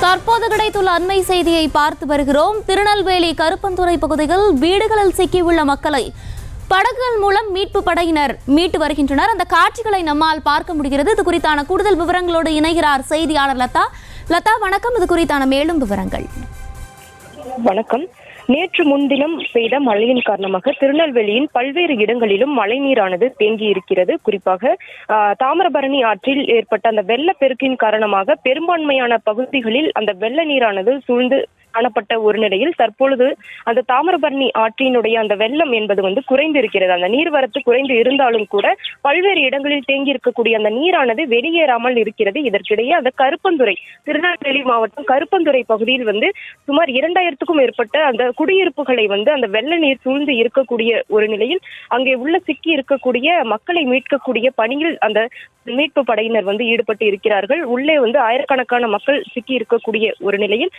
தற்போது கிடைத்துள்ள அண்மை செய்தியை பார்த்து வருகிறோம். திருநெல்வேலி கருப்பந்துறை பகுதியில் வீடுகளில் சிக்கியுள்ள மக்களை படகுகள் மூலம் மீட்பு படையினர் மீட்டு வருகின்றனர். அந்த காட்சிகளை நம்மால் பார்க்க முடிகிறது. இது குறித்தான கூடுதல் விவரங்களோடு இணைகிறார் செய்தியாளர் லதா. லதா, வணக்கம். இது குறித்தான மேலும் விவரங்கள். வணக்கம். நேற்று முன்தினம் பெய்த மழையின் காரணமாக திருநெல்வேலியின் பல்வேறு இடங்களிலும் மழைநீரானது தேங்கி இருக்கிறது. குறிப்பாக தாமிரபரணி ஆற்றில் ஏற்பட்ட அந்த வெள்ளப்பெருக்கின் காரணமாக பெரும்பான்மையான பகுதிகளில் அந்த வெள்ள நீரானது சூழ்ந்து காணப்பட்ட ஒரு நிலையில் தற்பொழுது அந்த தாமிரபரணி ஆற்றினுடைய அந்த வெள்ளம் என்பது குறைந்து இருக்கிறது. அந்த நீர்வரத்து குறைந்து இருந்தாலும் கூட பல்வேறு இடங்களில் தேங்கி இருக்கக்கூடிய அந்த நீரானது வெளியேறாமல் இருக்கிறது. இதற்கிடையே அந்த கருப்பந்துறை, திருநெல்வேலி மாவட்டம் கருப்பந்துறை பகுதியில் சுமார் 2000க்கும் மேற்பட்ட அந்த குடியிருப்புகளை அந்த வெள்ள நீர் சூழ்ந்து இருக்கக்கூடிய ஒரு நிலையில் அங்கே உள்ள சிக்கி இருக்கக்கூடிய மக்களை மீட்கக்கூடிய பணியில் அந்த மீட்பு படையினர் ஈடுபட்டு இருக்கிறார்கள். உள்ளே ஆயிரக்கணக்கான மக்கள் சிக்கி இருக்கக்கூடிய ஒரு நிலையில்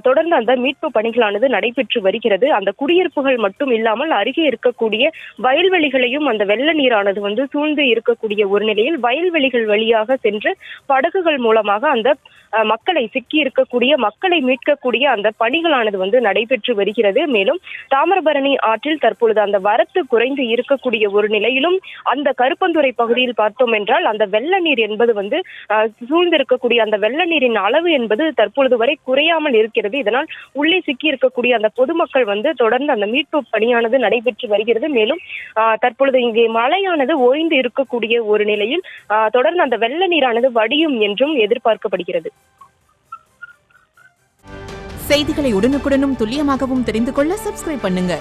தொடர்ந்து அந்த மீட்பு பணிகளானது நடைபெற்று வருகிறது. அந்த குடியிருப்புகள் மட்டும் இல்லாமல் அருகே இருக்கக்கூடிய வயல்வெளிகளையும் அந்த வெள்ள நீரானது சூழ்ந்து இருக்கக்கூடிய ஒரு நிலையில் வயல்வெளிகள் வழியாக சென்று படகுகள் மூலமாக அந்த மக்களை சிக்கி இருக்கக்கூடிய மக்களை மீட்கக்கூடிய அந்த பணிகளானது நடைபெற்று வருகிறது. மேலும் தாமிரபரணி ஆற்றில் தற்பொழுது அந்த வரத்து குறைந்து இருக்கக்கூடிய ஒரு நிலையிலும் அந்த கருப்பந்துறை பகுதியில் பார்த்தோம் என்றால் அந்த வெள்ள நீர் என்பது சூழ்ந்திருக்கக்கூடிய அந்த வெள்ள நீரின் அளவு என்பது தற்பொழுது வரை குறையாமல் இருக்கிறது. இதனால் உள்ளே சிக்கி இருக்கக்கூடிய அந்த பொதுமக்கள் தொடர்ந்து அந்த மீட்பு பணியானது நடைபெற்று வருகிறது. மேலும் தற்பொழுது இங்கே மழையானது ஓய்ந்து இருக்கக்கூடிய ஒரு நிலையில் தொடர்ந்து அந்த வெள்ள நீரானது வடியும் என்றும் எதிர்பார்க்கப்படுகிறது. செய்திகளை உடனுக்குடனும் துல்லியமாகவும் தெரிந்து கொள்ள சப்ஸ்கிரைப் பண்ணுங்க.